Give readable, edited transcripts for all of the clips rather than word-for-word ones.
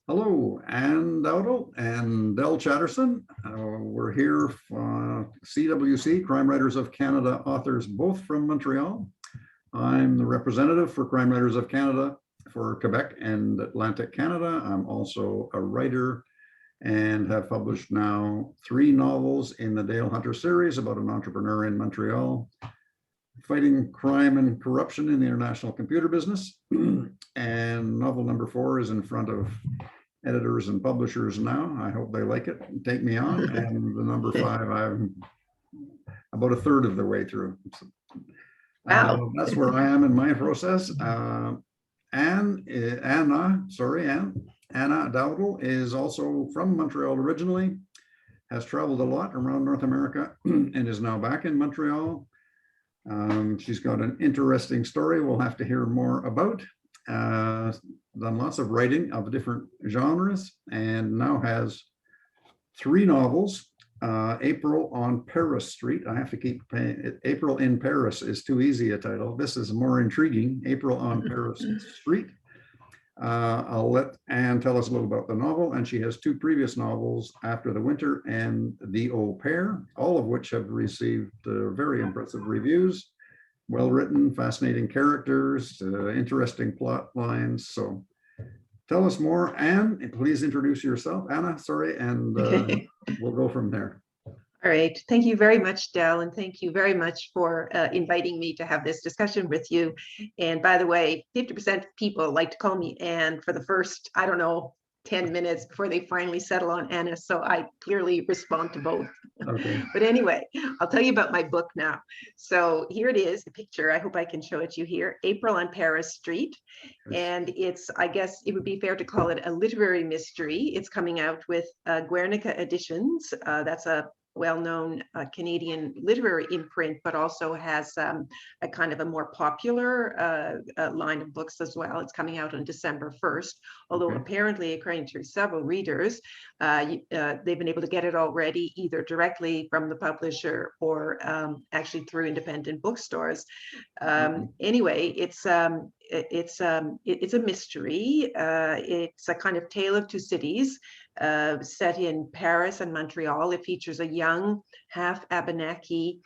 Hello, Anna Dowdall and Del Chatterson. We're here for CWC, Crime Writers of Canada authors, both from Montreal. I'm the representative for Crime Writers of Canada for Quebec and Atlantic Canada. I'm also a writer and have published now 3 novels in the Dale Hunter series about an entrepreneur in Montreal fighting crime and corruption in the international computer business. And novel number 4 is in front of editors and publishers now. I hope they like it and take me on. And the number 5, I'm about a third of the way through. Wow. That's where I am in my process. Anna Dowdall is also from Montreal originally, has traveled a lot around North America and is now back in Montreal. She's got an interesting story we'll have to hear more about. Done lots of writing of different genres and now has 3 novels. April on Paris Street. I have to keep paying it. April in Paris is too easy a title. This is more intriguing. April on Paris Street. I'll let Anne tell us a little about the novel, and she has 2 previous novels, After the Winter and The Au Pair, all of which have received very impressive reviews. Well written, fascinating characters, interesting plot lines. So tell us more, Anne. Please introduce yourself, Anna, sorry, and we'll go from there. All right. Thank you very much, Del, and thank you very much for inviting me to have this discussion with you. And by the way, 50% of people like to call me Anne for the first, 10 minutes before they finally settle on Anna. So I clearly respond to both. Okay. But anyway, I'll tell you about my book now. So here it is, the picture. I hope I can show it to you here. April on Paris Street. And it's, I guess it would be fair to call it a literary mystery. It's coming out with Guernica Editions. That's a well-known Canadian literary imprint, but also has a kind of a more popular line of books as well. It's coming out on December 1st, although apparently, according to several readers, they've been able to get it already either directly from the publisher or actually through independent bookstores. Anyway, it's a mystery. It's a kind of tale of 2 cities. Set in Paris and Montreal. It features a young, half Abenaki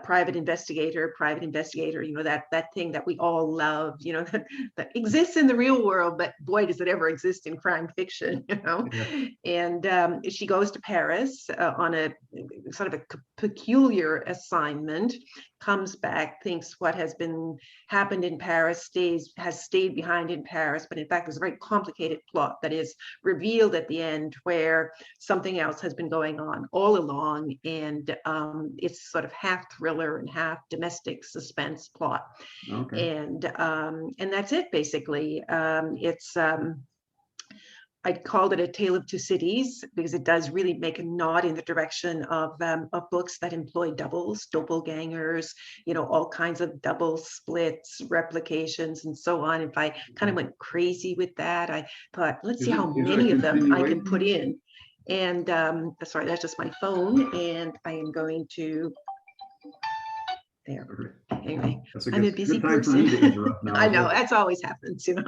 private investigator, that thing that we all love, that exists in the real world, but boy, does it ever exist in crime fiction, Yeah. And she goes to Paris on a sort of a peculiar assignment, comes back, thinks what has happened in Paris has stayed behind in Paris, but in fact, there's a very complicated plot that is revealed at the end where something else has been going on all along, and it's sort of half thriller and half domestic suspense plot. And that's it basically. I called it a tale of 2 cities because it does really make a nod in the direction of books that employ doubles, doppelgangers, all kinds of double splits, replications, and so on. If I kind of went crazy with that, I thought, let's see how many of them I can put in. And sorry, that's just my phone, and I am going to. There. Anyway, I'm a busy person. I know, that's always happens, I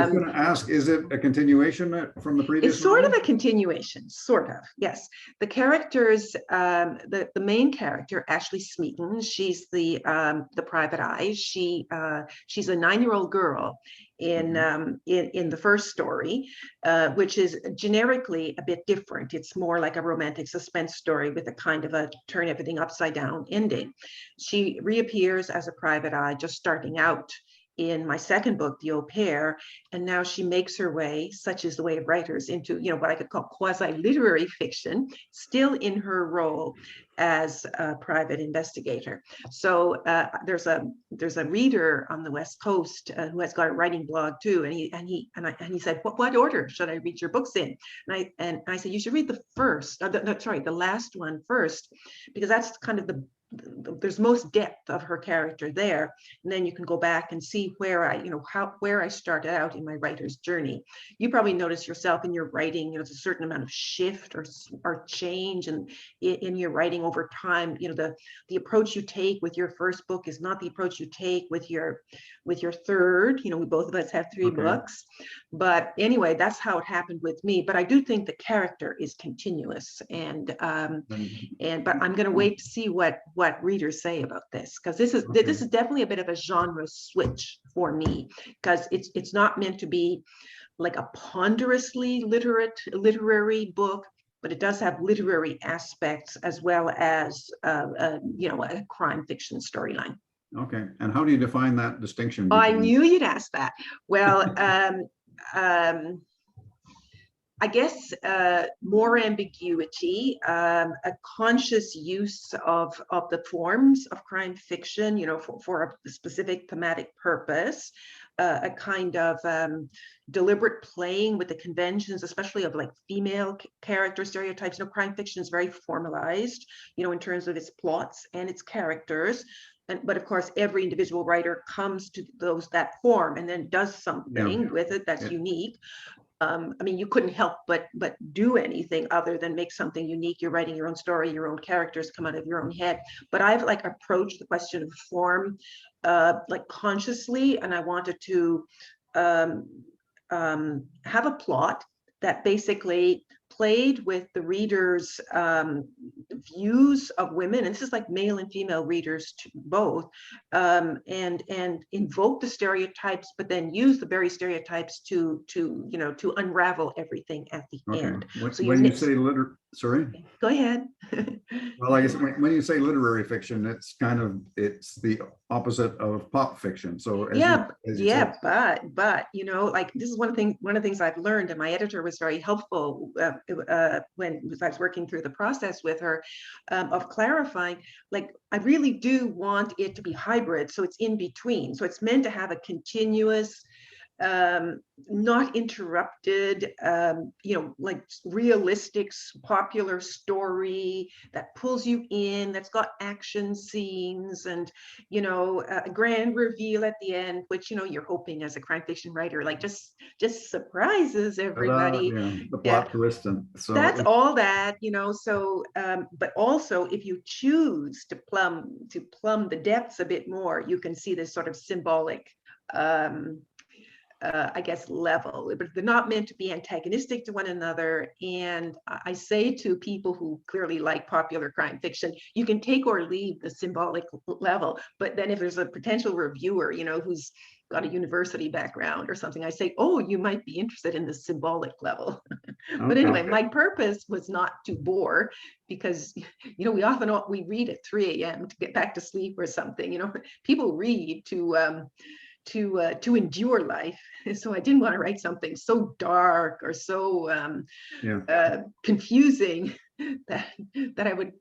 was going to ask, is it a continuation from the previous? It's sort of a continuation, sort of, yes. The characters, the main character, Ashley Smeaton, she's the private eye. She's a 9-year-old girl in the first story, which is generically a bit different. It's more like a romantic suspense story with a kind of a turn everything upside down ending. She reappears as a private eye, just starting out in my second book, The Au Pair, and now she makes her way, such is the way of writers, into what I could call quasi-literary fiction, still in her role as a private investigator. So there's a reader on the West Coast who has got a writing blog too, and he said, what order should I read your books in? And I said, you should read the last one first, because that's kind of the there's most depth of her character there. And then you can go back and see where I, where I started out in my writer's journey. You probably notice yourself in your writing, there's a certain amount of shift or change in your writing over time. The approach you take with your first book is not the approach you take with your third. We both of us have 3 books. But anyway, that's how it happened with me. But I do think the character is continuous, but I'm going to wait to see what readers say about this, because this is definitely a bit of a genre switch for me, because it's not meant to be like a ponderously literary book, but it does have literary aspects as well as a crime fiction storyline. Okay, and how do you define that distinction? I knew you'd ask that. Well, I guess more ambiguity, a conscious use of the forms of crime fiction, for a specific thematic purpose, a kind of deliberate playing with the conventions, especially of like female character stereotypes. Crime fiction is very formalized, in terms of its plots and its characters. But of course, every individual writer comes to that form and then does something with it that's unique. You couldn't help but do anything other than make something unique. You're writing your own story, your own characters come out of your own head. But I've approached the question of form consciously, and I wanted to have a plot that basically played with the reader's views of women, and this is like male and female readers both, and invoke the stereotypes, but then use the very stereotypes to unravel everything at the end. When you say sorry? Go ahead. Well, I guess when you say literary fiction, it's the opposite of pop fiction. So but this is one of the things I've learned, and my editor was very helpful when I was working through the process with her, of clarifying, I really do want it to be hybrid, so it's in between. So it's meant to have a continuous, not interrupted, realistic, popular story that pulls you in, that's got action scenes and, a grand reveal at the end, which, you're hoping as a crime fiction writer, just surprises everybody. The plot twist. And so that's all that, so, but also if you choose to plumb the depths a bit more, you can see this sort of symbolic, I guess, level, but they're not meant to be antagonistic to one another. And I say to people who clearly like popular crime fiction, you can take or leave the symbolic level, but then if there's a potential reviewer, who's got a university background or something, I say, oh, you might be interested in the symbolic level. But anyway, my purpose was not to bore, because, we read at 3 a.m. to get back to sleep or something, people read to endure life. So I didn't want to write something so dark or so confusing that I would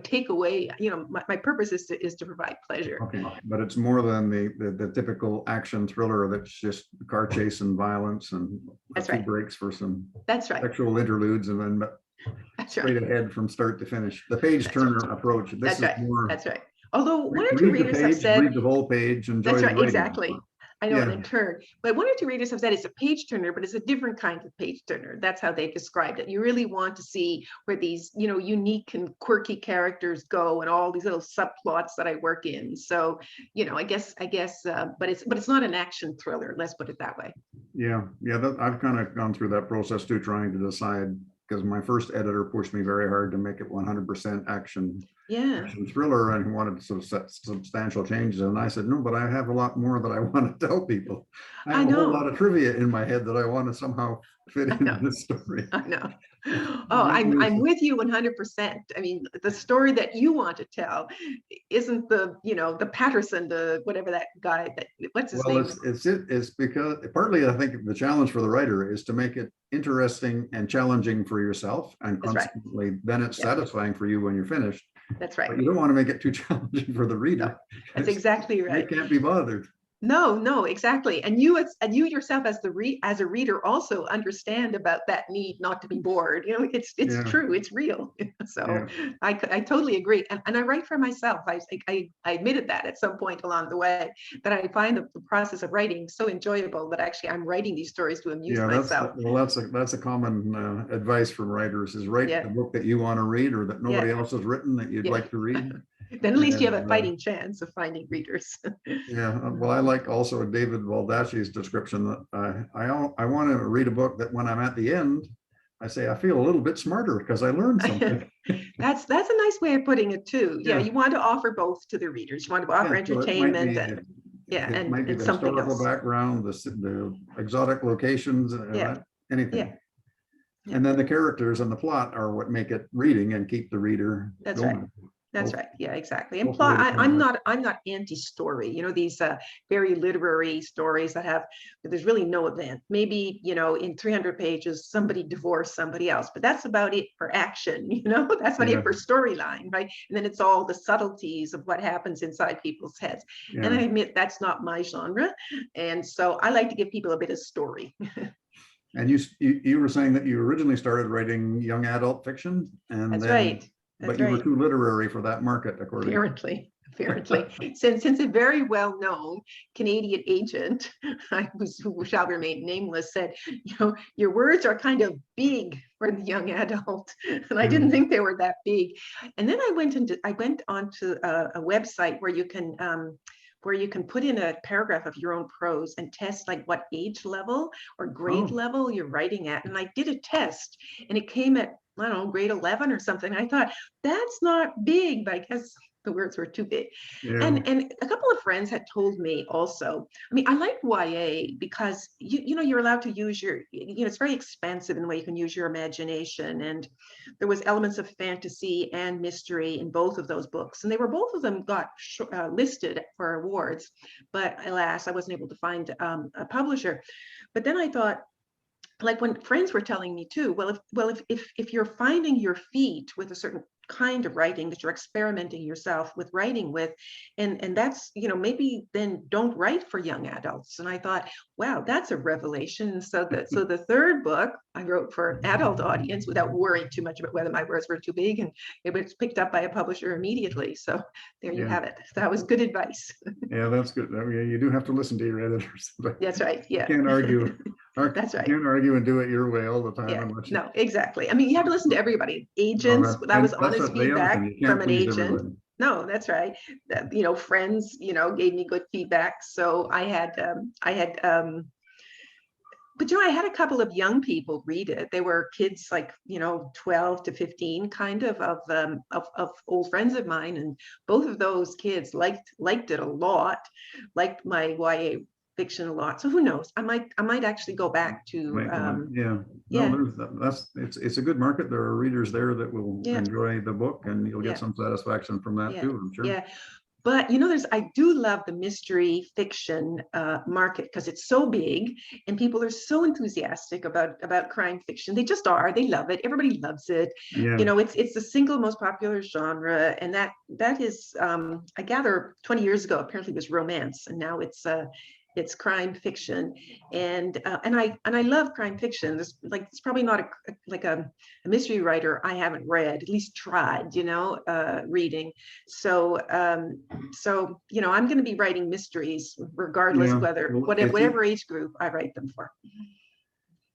take away. My purpose is to provide pleasure. Okay, but it's more than the typical action thriller that's just car chase and violence and a few breaks for some sexual interludes, and then straight ahead from start to finish. The page turner approach. That's right. Although one or two readers have said, read the whole page, enjoy that's right, the exactly. I know, in turn, but one or two readers have said it's a page turner, but it's a different kind of page turner. That's how they described it. You really want to see where these, unique and quirky characters go, and all these little subplots that I work in. So, I guess, but it's not an action thriller. Let's put it that way. Yeah. I've kind of gone through that process too, trying to decide, because my first editor pushed me very hard to make it 100% action thriller, and he wanted to set substantial changes. And I said, no, but I have a lot more that I want to tell people. I have a whole lot of trivia in my head that I want to somehow fit into this story. I know. Oh, I'm with you 100%. I mean, the story that you want to tell isn't the Chatterson, whatever that guy, what's his name? It's because partly I think the challenge for the writer is to make it interesting and challenging for yourself, and consequently then it's satisfying for you when you're finished. That's right. But you don't want to make it too challenging for the reader. No, that's exactly right. You can't be bothered. No, exactly. And you yourself as as a reader also understand about that need not to be bored. You know, it's Yeah, true, it's real. So yeah, I totally agree. And I write for myself. I admitted that at some point along the way, that I find the process of writing so enjoyable that actually I'm writing these stories to amuse yeah. myself. Well, that's a common advice from writers, is write the Yeah, book that you want to read or that yeah, nobody else has written that you'd yeah. like to read. Then at least you have a And fighting chance of finding readers. yeah, well, I like also David Baldacci's description that I want to read a book that when I'm at the end, I say I feel a little bit smarter because I learned something. That's a nice way of putting it too. Yeah, Yeah, you want to offer both to the readers. You want to offer yeah. So it might entertainment be and yeah, it might be and the something historical else. background, the exotic locations, Yeah, anything. yeah, yeah. And then the characters and the plot are what make it reading and keep the reader That's right. going. That's right. Yeah, exactly. And Hopefully, plot, the content. I'm not anti-story. You know, these very literary stories that have, there's really no event. Maybe, you know, in 300 pages, somebody divorced somebody else, but that's about it for action, you know, that's about Yeah, it for storyline, right? And then it's all the subtleties of what happens inside people's heads. And yeah. I admit that's not my genre. And so I like to give people a bit of story. And you were saying that you originally started writing young adult fiction, and That's then, right. but That's you were right. too literary for that market, according. Apparently, since a very well-known Canadian agent, who shall remain nameless, said, you know, your words are kind of big for the young adult, and I didn't think they were that big. And then I went onto a website where you can put in a paragraph of your own prose and test like what age level or grade Oh, level you're writing at. And I did a test, and it came at, I don't know, grade 11 or something. I thought, that's not big, but I guess the words were too big. yeah, And a couple of friends had told me also, I mean, I like YA because you know, you're allowed to use your, you know, it's very expansive in the way you can use your imagination. And there was elements of fantasy and mystery in both of those books. And they were, both of them got listed for awards, but alas, I wasn't able to find a publisher. But then I thought, like when friends were telling me too, if you're finding your feet with a certain kind of writing that you're experimenting yourself with writing with, and that's, you know, maybe then don't write for young adults. And I thought, wow, that's a revelation. So the third book I wrote for an adult audience without worrying too much about whether my words were too big, and it was picked up by a publisher immediately. So there you yeah, have it. That was good advice. yeah. That's good. I mean, you do have to listen to your editors, but That's right. you Yeah. can't argue. That's You right. can't argue and do it your way all the time Yeah, unless you. no, exactly. I mean, you have to listen to everybody. No, Agents, that, that was and that's honest the other thing. feedback You from can't an please agent. everybody. No, that's right. That, you know, friends, you know, gave me good feedback. So but you know, I had a couple of young people read it. They were kids like, you know, 12 to 15 kind of old friends of mine. And both of those kids liked it a lot, liked my YA fiction a lot. So who knows? I might actually go back to Might go in. Yeah. No, yeah, it's a good market. There are readers there that will yeah, enjoy the book, and you'll get yeah, some satisfaction from that yeah, too, I'm sure. yeah. But you know, I do love the mystery fiction market because it's so big and people are so enthusiastic about crime fiction. They just are. They love it. Everybody loves it. You Yeah. know, it's the single most popular genre, and that is, I gather, 20 years ago apparently was romance, and now it's crime fiction, and I love crime fiction. There's like, it's probably not a mystery writer I haven't read, at least tried, you know, reading. So so you know, I'm going to be writing mysteries regardless Yeah. Well, whatever age group I write them for.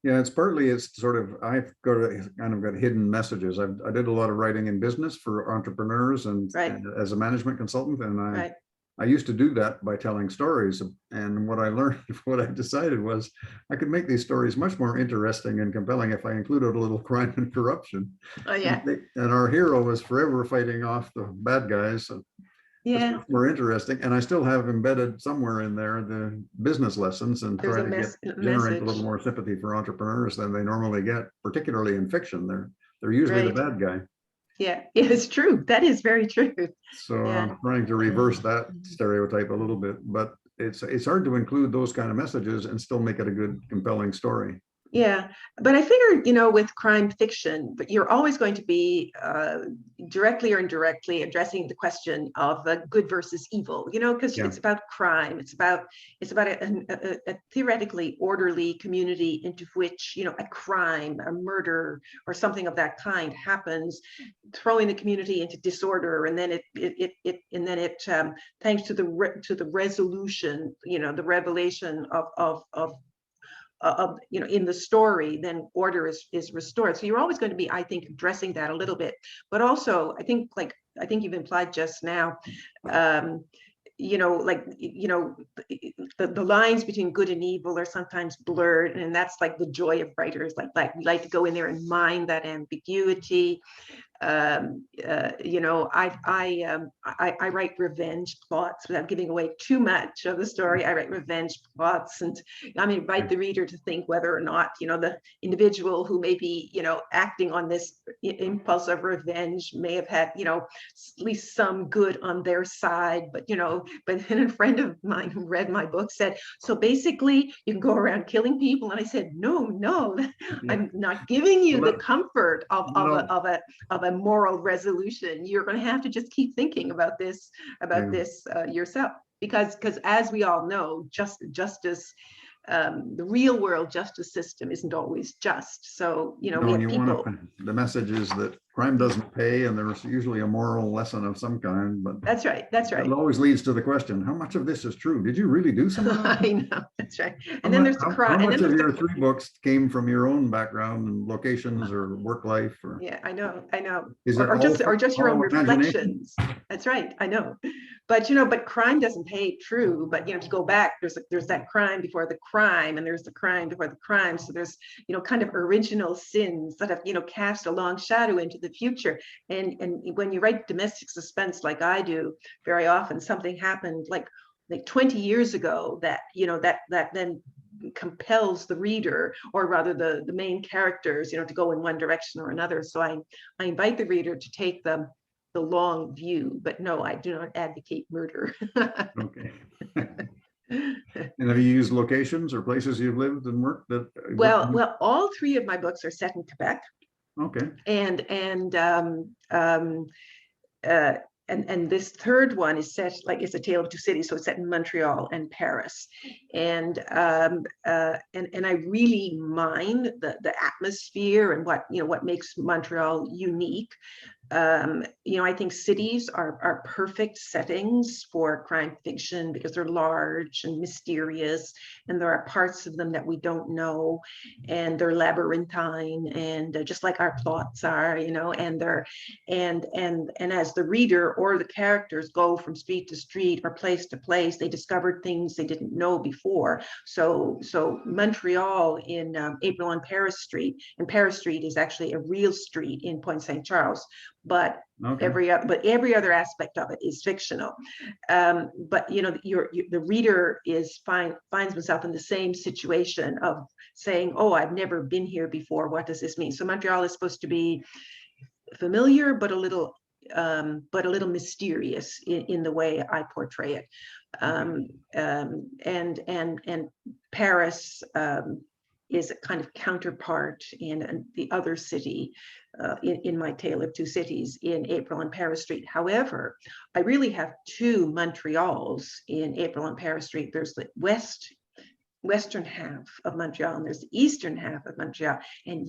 yeah, it's sort of, I've got hidden messages. I did a lot of writing in business for entrepreneurs Right, and as a management consultant, and right. I used to do that by telling stories. And what I learned, what I decided was I could make these stories much more interesting and compelling if I included a little crime and corruption. Oh yeah, And our hero was forever fighting off the bad guys. So it's yeah. much more interesting. And I still have embedded somewhere in there the business lessons and There's try a to generate a little message. more sympathy for entrepreneurs than they normally get, particularly in fiction. They're usually the Right. bad guy. Yeah, yeah, it's true. That is very true. So Yeah. I'm trying to reverse that stereotype a little bit, but it's hard to include those kind of messages and still make it a good, compelling story. Yeah, but I figure, with crime fiction, but you're always going to be directly or indirectly addressing the question of good versus evil, because Yeah. it's about crime. It's about a theoretically orderly community into which, a crime, a murder, or something of that kind happens, throwing the community into disorder, and then it thanks to the resolution, the revelation of in the story, then order is restored. So you're always going to be, I think, addressing that a little bit, but also I think you've implied just now, um the lines between good and evil are sometimes blurred, and that's like the joy of writers, we like to go in there and mine that ambiguity. I write revenge plots without giving away too much of the story. I write revenge plots, and I invite the reader to think whether or not, the individual who may be, acting on this impulse of revenge may have had, at least some good on their side. But then a friend of mine who read my book said, so basically you can go around killing people. And I said, no, Yeah. I'm not giving you the comfort No. of a moral resolution. You're going to have to just keep thinking about this yourself, because as we all know, justice, the real world justice system isn't always just. So we No, have you people. want to, the message is that crime doesn't pay, and there's usually a moral lesson of some kind, but That's right. it always leads to the question, how much of this is true? Did you really do some of that? I know, that's right. And then there's the crime. How And much then of there's your the 3 books came from your own background and locations or work life? Or Yeah, I know. is it Or just your own all imagination? reflections. That's right. I know. But crime doesn't pay, true. But to go back, there's that crime before the crime, and there's the crime before the crime. So there's kind of original sins that have cast a long shadow into the future. And when you write domestic suspense like I do, very often something happened like 20 years ago that that then compels the reader, or rather the main characters, to go in one direction or another. So I invite the reader to take the long view, but no, I do not advocate murder. Okay. And have you used locations or places you've lived and worked that? Well, all 3 of my books are set in Quebec, Okay. uh, and this third one is set, like, it's a tale of 2 cities, so it's set in Montreal and Paris, and I really mind the atmosphere and what makes Montreal unique. I think cities are perfect settings for crime fiction because they're large and mysterious, and there are parts of them that we don't know, and they're labyrinthine, and just like our plots are, and they're and as the reader or the characters go from street to street or place to place, they discover things they didn't know before. So Montreal in April on Paris Street, and Paris Street is actually a real street in Point St. Charles, but Okay. every other aspect of it is fictional. But the reader finds himself in the same situation of saying, "Oh, I've never been here before. What does this mean?" So Montreal is supposed to be familiar, but a little mysterious in the way I portray it. And Paris is a kind of counterpart in the other city, in my tale of 2 cities, in April and Paris Street. However, I really have 2 Montreals in April and Paris Street. There's the western half of Montreal, and there's the eastern half of Montreal. And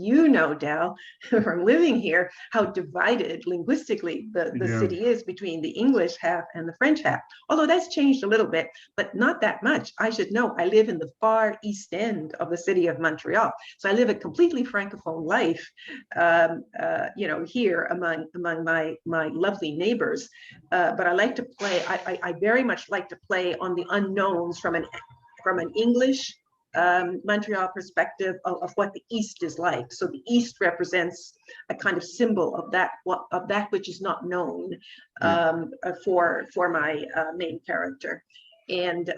Del, from living here, how divided linguistically the city is between the English half and the French half. Although that's changed a little bit, but not that much. I should know, I live in the far east end of the city of Montreal. So I live a completely francophone life, here among my lovely neighbors. But I like to play, I very much like to play on the unknowns from an English Montreal perspective of what the East is like. So the East represents a kind of symbol of that which is not known, for my main character. And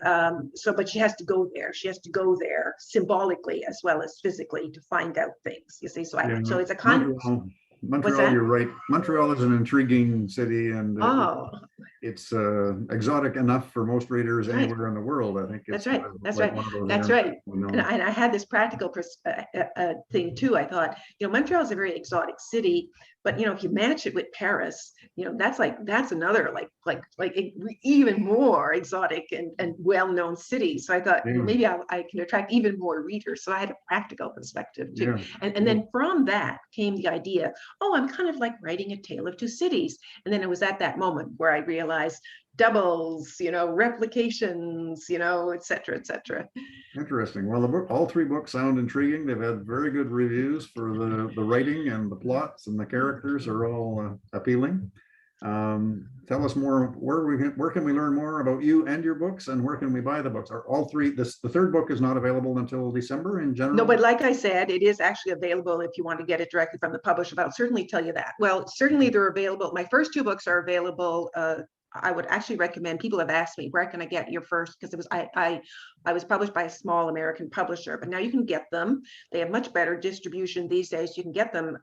but she has to go there. She has to go there symbolically as well as physically to find out things. You see, so it's a kind Montreal, you're right. Montreal is an intriguing city, and oh, it's exotic enough for most readers Right. anywhere in the world. I think That's it's right. That's like right. one of those That's right. internationally And known. I had this practical thing too. I thought, Montreal is a very exotic city, but if you match it with Paris, that's another even more exotic and well-known city. So I thought, Yeah. maybe I can attract even more readers. So I had a practical perspective too. Yeah. And then from that came the idea, oh, I'm kind of like writing a tale of two cities. And then it was at that moment where I realized doubles, replications, et cetera, et cetera. Interesting. Well, all three books sound intriguing. They've had very good reviews for the writing, and the plots and the characters are all appealing. Tell us more. Where can we learn more about you and your books, and where can we buy the books? Are all three? The third book is not available until December in general. No, but like I said, it is actually available if you want to get it directly from the publisher. But I'll certainly tell you that. Well, certainly they're available. My first two books are available. I would actually recommend, people have asked me, where can I get your first? Because it was I was published by a small American publisher, but now you can get them. They have much better distribution these days. You can get them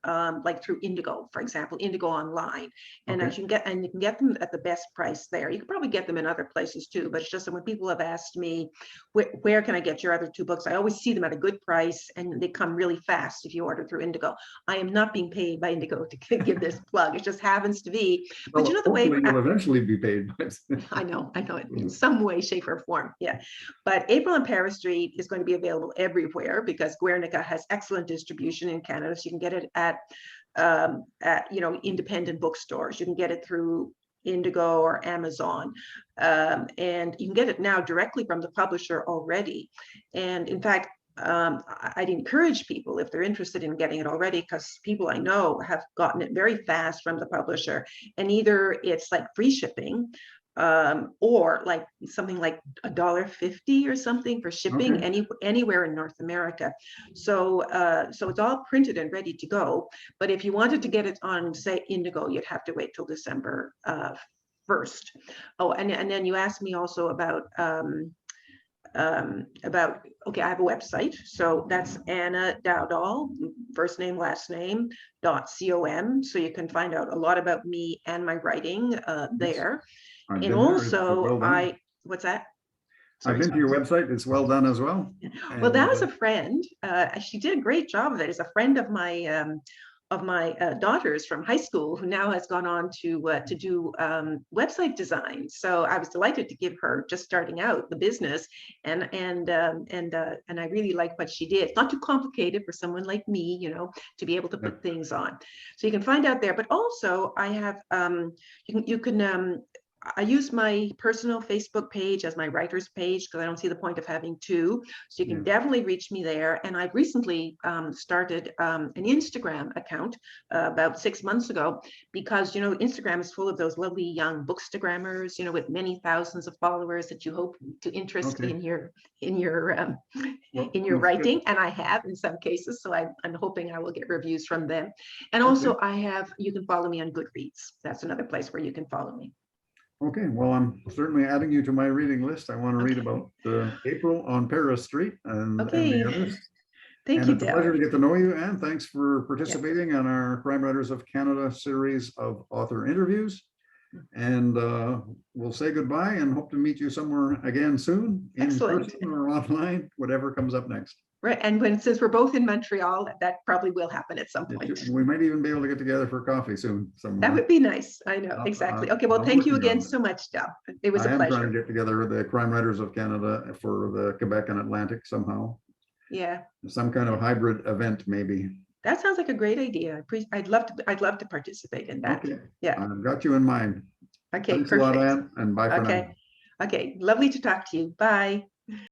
like through Indigo, for example, Indigo Online, and Okay. you can get them at the best price there. You can probably get them in other places too, but it's just that when people have asked me, where can I get your other two books, I always see them at a good price, and they come really fast if you order through Indigo. I am not being paid by Indigo to give this plug. It just happens to be. But Well, the way you'll eventually be paid. I know it in some way, shape, or form. Yeah. But April on Paris Street is going to be available everywhere because Guernica has excellent distribution in Canada. So you can get it at independent bookstores. You can get it through Indigo or Amazon. And you can get it now directly from the publisher already. And in fact, I'd encourage people, if they're interested in getting it already, because people I know have gotten it very fast from the publisher, and either it's like free shipping, or like something like $1.50 or something for shipping anywhere in North America. So it's all printed and ready to go. But if you wanted to get it on, say, Indigo, you'd have to wait till December 1st. Oh, and then you asked me also about okay, I have a website, so that's Anna Dowdall, first name last name .com, so you can find out a lot about me and my writing there. And also what's that? Sorry, I've been to your website. It's well done as well. Well, that was a friend. She did a great job of it. It's a friend of my daughters from high school, who now has gone on to do website design. So I was delighted to give her, just starting out, the business, and I really like what she did. It's not too complicated for someone like me, to be able to put things on. So you can find out there. But also, I have you can. I use my personal Facebook page as my writer's page because I don't see the point of having two. So you can definitely reach me there. And I've recently started an Instagram account about 6 months ago, because, Instagram is full of those lovely young bookstagrammers, with many thousands of followers that you hope to interest in your writing. And I have in some cases. So I'm hoping I will get reviews from them. And also you can follow me on Goodreads. That's another place where you can follow me. Okay, well, I'm certainly adding you to my reading list. I want to read about April on Paris Street and the others. Thank you, it's a pleasure to get to know you, Anne. Thanks for participating in our Crime Writers of Canada series of author interviews. And we'll say goodbye and hope to meet you somewhere again soon, in person or online, whatever comes up next. Right, and since we're both in Montreal, that probably will happen at some point. We might even be able to get together for coffee soon somewhere. That would be nice. I know, exactly. Okay, well, thank you again so much, Del. It was a pleasure. I am trying to get together the Crime Writers of Canada for the Quebec and Atlantic somehow. Yeah. Some kind of hybrid event, maybe. That sounds like a great idea. I'd love to participate in that. Okay. Yeah. I've got you in mind. Okay, Thanks perfect. a lot, Anne, and bye for now. Okay, lovely to talk to you. Bye.